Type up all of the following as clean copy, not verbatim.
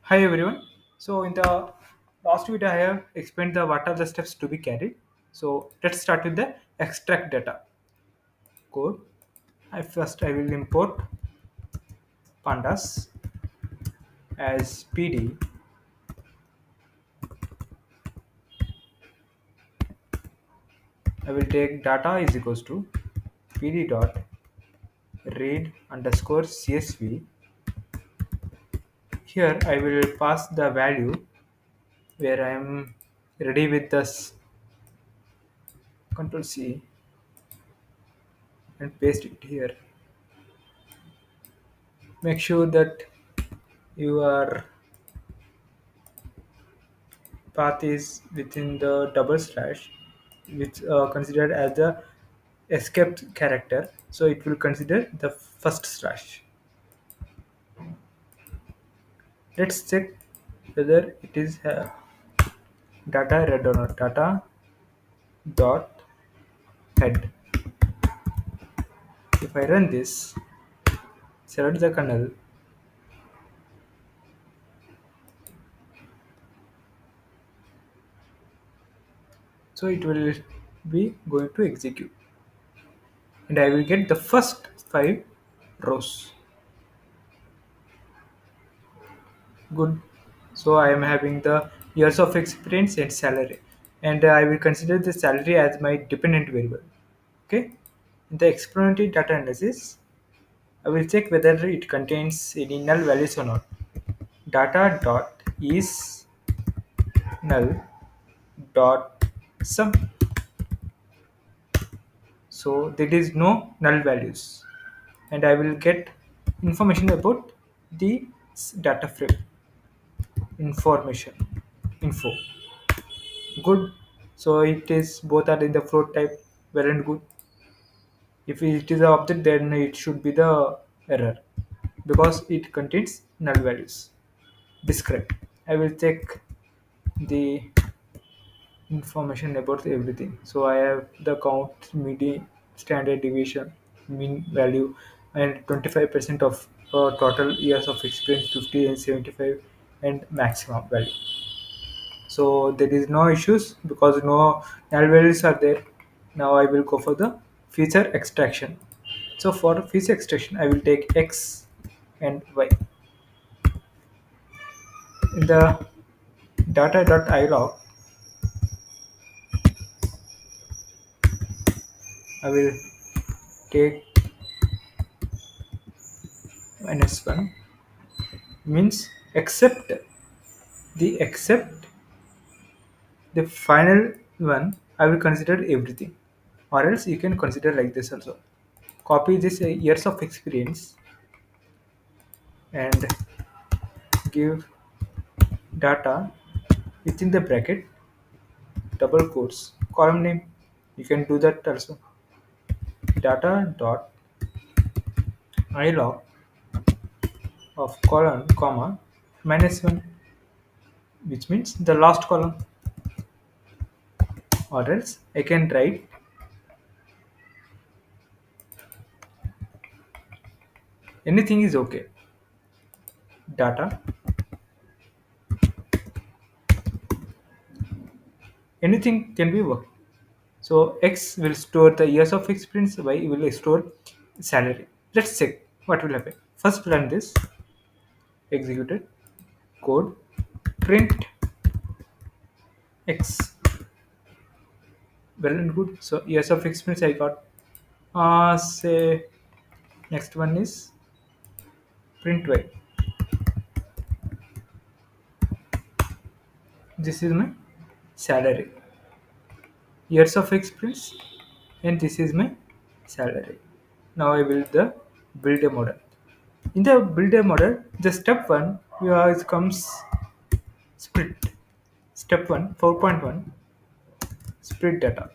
Hi everyone. So in the last video I have explained the what are the steps to be carried. So let's start with the extract data code. I will import pandas as pd. I will take data is equals to pd dot read underscore csv. Here I will pass the value where I am ready with this. Control C and paste it here. Make sure that your path is within the double slash, which considered as the escape character, so it will consider the first slash. Let's check whether it is data read or not. Data dot head. If I run this, select the kernel, so it will be going to execute, and I will get the first five rows. Good. So I am having the years of experience and salary, and I will consider the salary as my dependent variable. Okay. In the exploratory data analysis, I will check whether it contains any null values or not. Data dot is null dot sum. So there is no null values, and I will get information about the data frame information info. Good. So it is both are in the float type. Well and good. If it is an object, then it should be the error because it contains null values. Describe. I will check the information about everything. So I have the count, median, standard deviation, mean value, and 25% of total years of experience, 50 and 75, and maximum value. So there is no issues because no null values are there. Now I will go for the feature extraction. So for feature extraction, I will take x and y. In the data.ilog, I will take -1 means except the final one. I will consider everything, or else you can consider like this also. Copy this years of experience and give data within the bracket double quotes column name. You can do that also. Data dot ilog of column comma -1, which means the last column, or else I can write anything is okay. Data, anything can be worked. So X will store the years of experience, Y will store salary. Let's check what will happen. First run this, executed, code, print X. Well and good. So years of experience I got. Say next one is print Y. This is my salary. Years of experience, and this is my salary. Now I will the build a model. In the build a model, the step one comes split. Step 1 4.1 split data.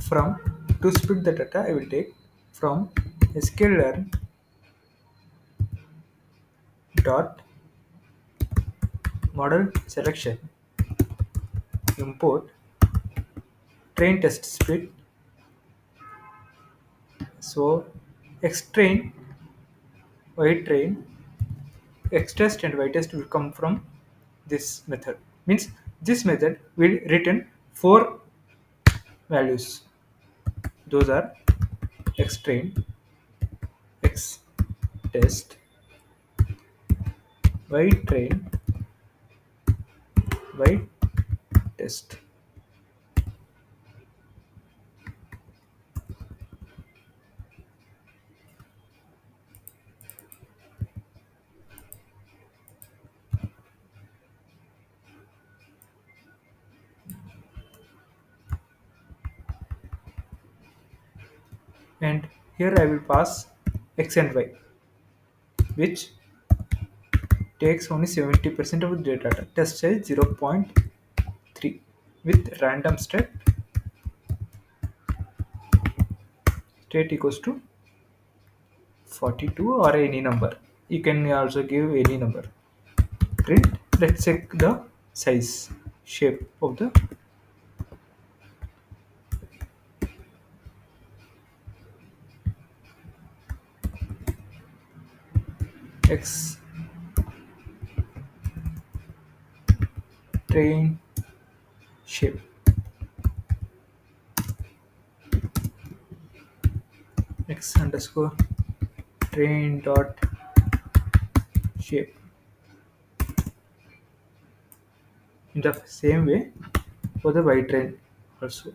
From to split the data, I will take from sklearn dot model selection import train test split. So x train y train X test and Y test will come from this method. Means this method will return four values. Those are X train, X test, Y train, Y test. And here I will pass X and Y, which takes only 70% of the data. Test size 0.3 with random state equals to 42 or any number. You can also give any number. Print. Let's check the size shape of the X train shape. X underscore train dot shape. In the same way for the Y train also.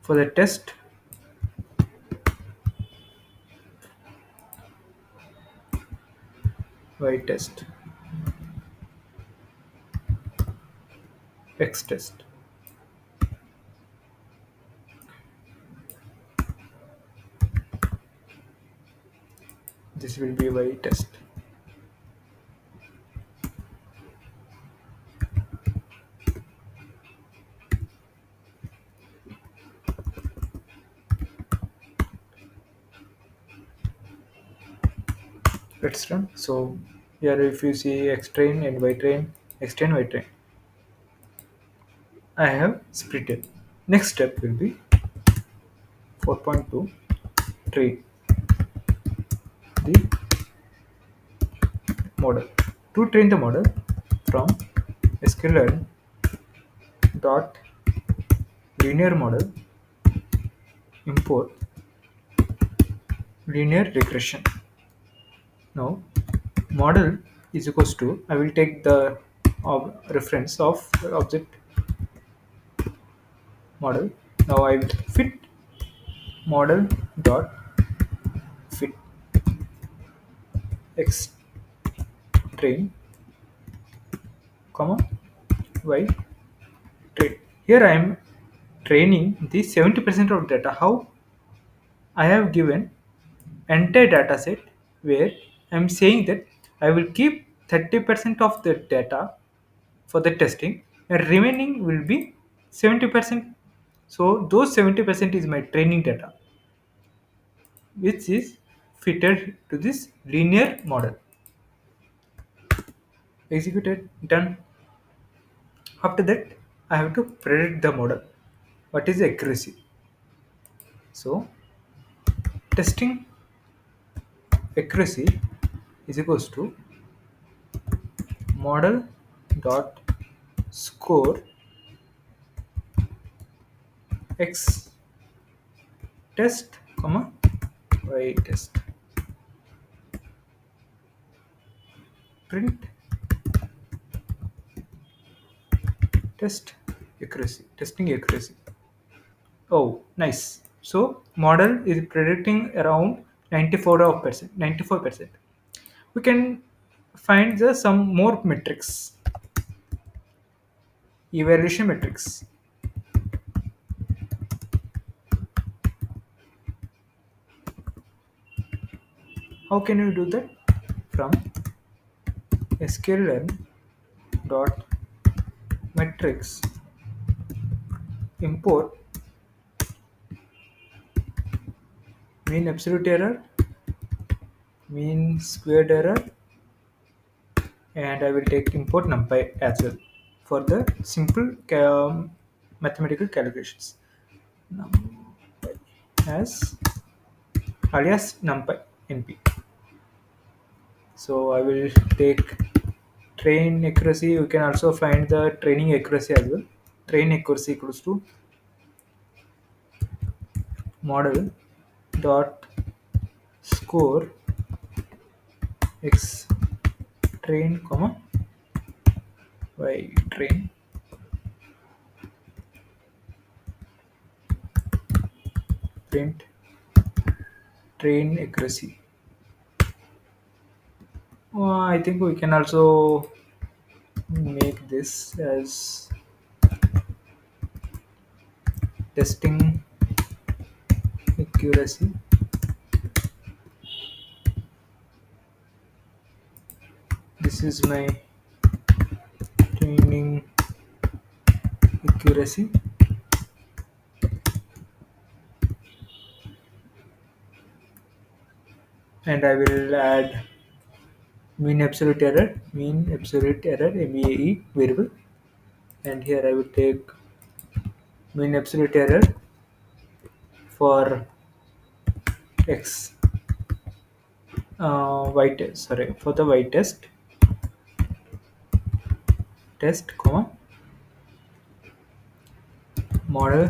For the test, Y test, X test. This will be Y test. Let's run. So here if you see X train and Y train, X train, Y train, I have split it. Next step will be 4.2 train the model. To train the model from sklearn dot linear model import linear regression. Now model is equals to, I will take the reference of object model. Now I will fit model dot fit X train comma Y train. Here I am training the 70% of data. How? I have given entire data set where I am saying that I will keep 30% of the data for the testing and remaining will be 70%. So those 70% is my training data, which is fitted to this linear model. Executed, done. After that, I have to predict the model. What is the accuracy? So testing accuracy is equals to model dot score X test comma Y test. Print test accuracy, testing accuracy. Oh, nice. So model is predicting around 94%. 94%. We can find some more metrics, evaluation metrics. How can you do that? From sklearn dot metrics import mean absolute error, mean squared error, and I will take import numpy as well for the simple mathematical calculations. Numpy as alias numpy np. So I will take train accuracy. You can also find the training accuracy as well. Train accuracy equals to model dot score x train comma y train print train accuracy. I think we can also make this as testing accuracy. This is my training accuracy, and I will add mean absolute error MEAE variable, and here I will take mean absolute error for x y test. Sorry, for the y test comma model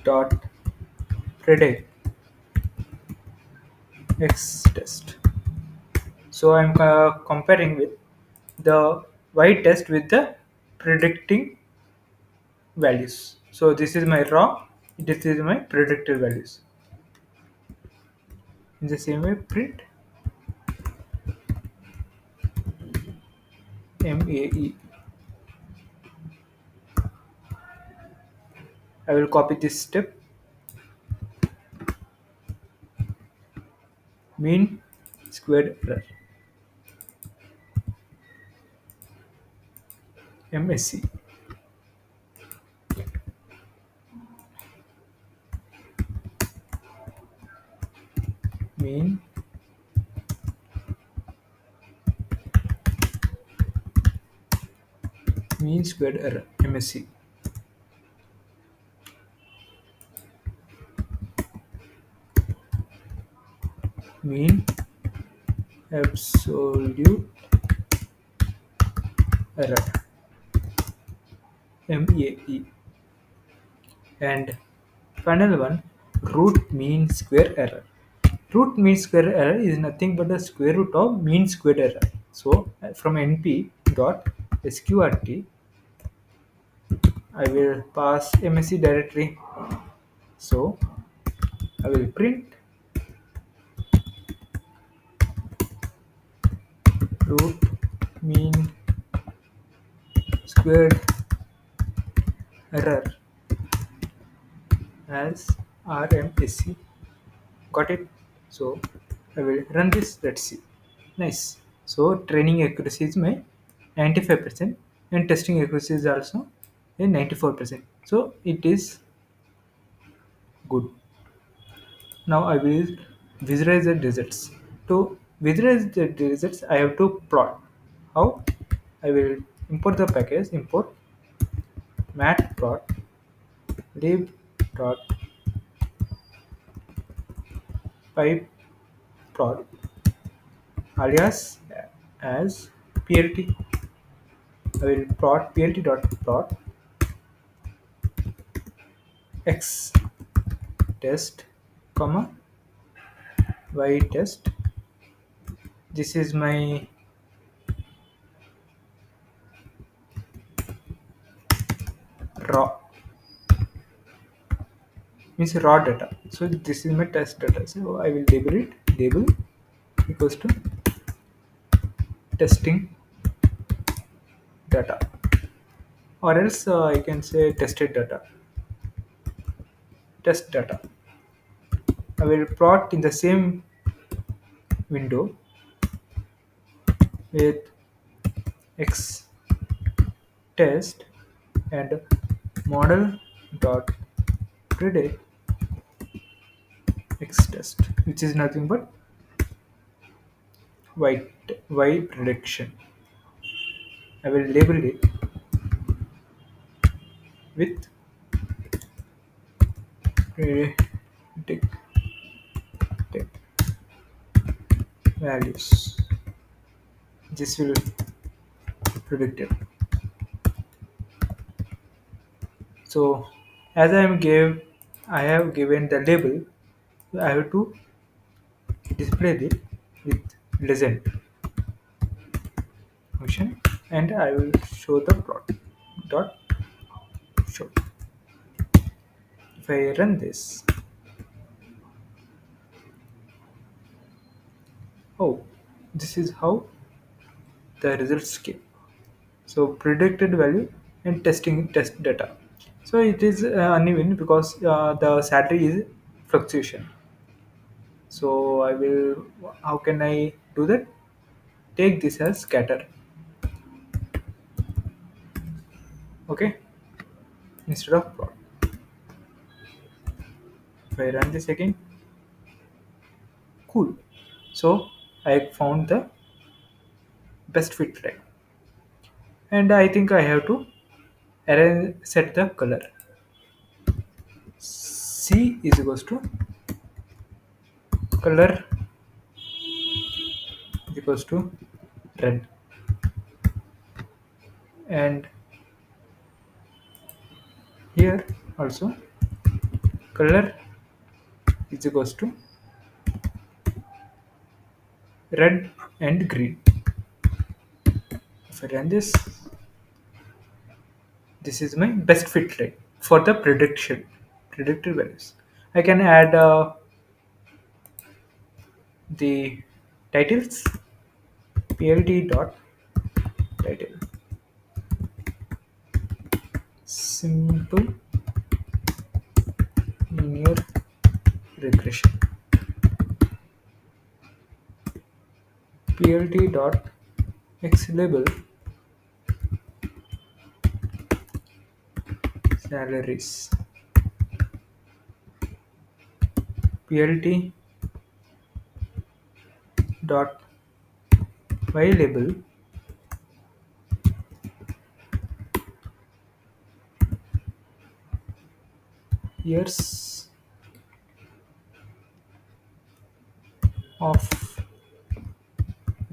dot predict x test. So I'm comparing with the y test with the predicting values. So this is my raw, this is my predicted values. In the same way, print MAE. I will copy this step. Mean squared error MSC. Mean squared error MSC. Mean absolute error MEAE. And final one, root mean square error. Root mean square error is nothing but the square root of mean squared error. So from np dot sqrt, I will pass MSC directory. So I will print root mean squared error as RMSC. Got it? So I will run this. Let's see. Nice. So training accuracy is my 95% and testing accuracy is also a 94%. So it is good. Now I will visualize the results. To visualize the results, I have to plot. How? I will import the package, import matplot lib dot pipe plot alias as plt. I will plot plt dot plot x test comma y test. This is my raw, means raw data. So this is my test data. So I will label it label equals to testing data, or else I can say tested data, test data. I will plot in the same window with x test and model dot predict x test, which is nothing but y prediction. I will label it with predict values. This will predict it. So as I have given the label, I have to display it with legend function, and I will show the plot dot show. If I run this, oh, this is how the results came. So predicted value and testing test data. So it is uneven because the salary is fluctuation. So I will. How can I do that? Take this as scatter. Okay, instead of plot. If I run this again, cool. So I found the best fit line, and I think I have to arrange set the color. C is equals to color equals to red, and here also color is equals to red and green. If I run this, this is my best fit line for the predicted values. I can add the titles plt dot title simple linear regression plt dot x label salaries plt dot y label years of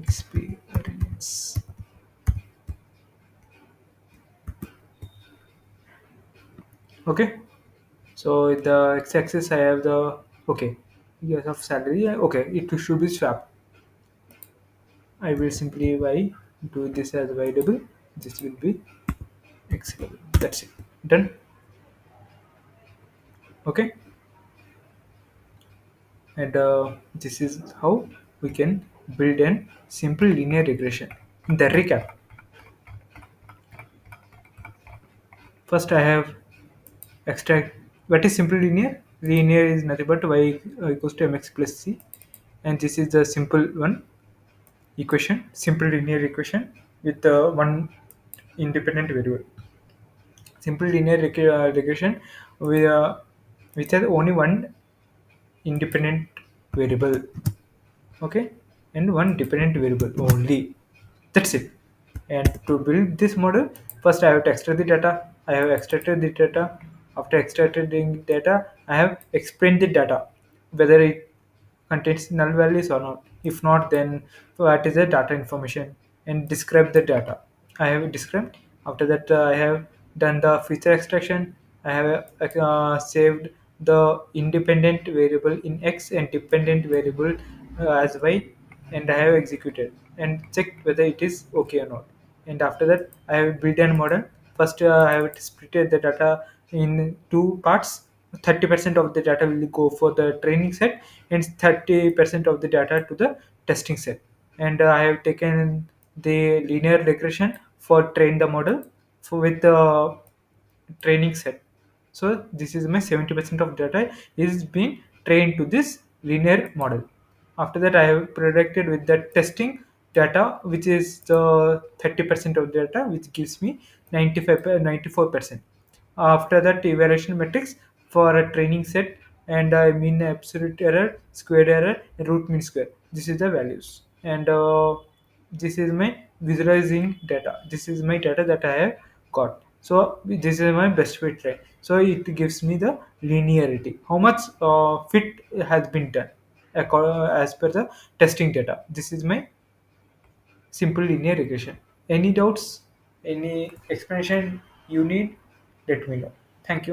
experience. Okay, so in the x-axis I have the okay years of salary. Okay, it should be swapped. I will simply y do this as y double. This will be x double. That's it. Done. Okay, and this is how we can build an simple linear regression. The recap. First, I have extract. What is simple linear? Linear is nothing but y equals to mx plus c, and this is the simple one equation, simple linear equation with one independent variable. Simple linear regression with which has only one independent variable, okay, and one dependent variable only. That's it. And to build this model, first I have to extract the data. I have extracted the data. After extracting data, I have explained the data, whether it contains null values or not. If not, then what is the data information and describe the data. I have described. After that, I have done the feature extraction. I have saved the independent variable in X and dependent variable as Y, and I have executed and checked whether it is okay or not. And after that, I have built a model. First, I have split the data in two parts. 30% of the data will go for the training set and 30% of the data to the testing set. And I have taken the linear regression for train the model for with the training set. So this is my 70% of data is being trained to this linear model. After that, I have predicted with the testing data, which is the 30% of data, which gives me 94%. After that, evaluation metrics for a training set and mean absolute error, squared error, root mean square. This is the values, and this is my visualizing data. This is my data that I have got. So this is my best fit rate. So it gives me the linearity. How much fit has been done. as per the testing data. This is my simple linear regression. Any doubts, any explanation you need, let me know. Thank you.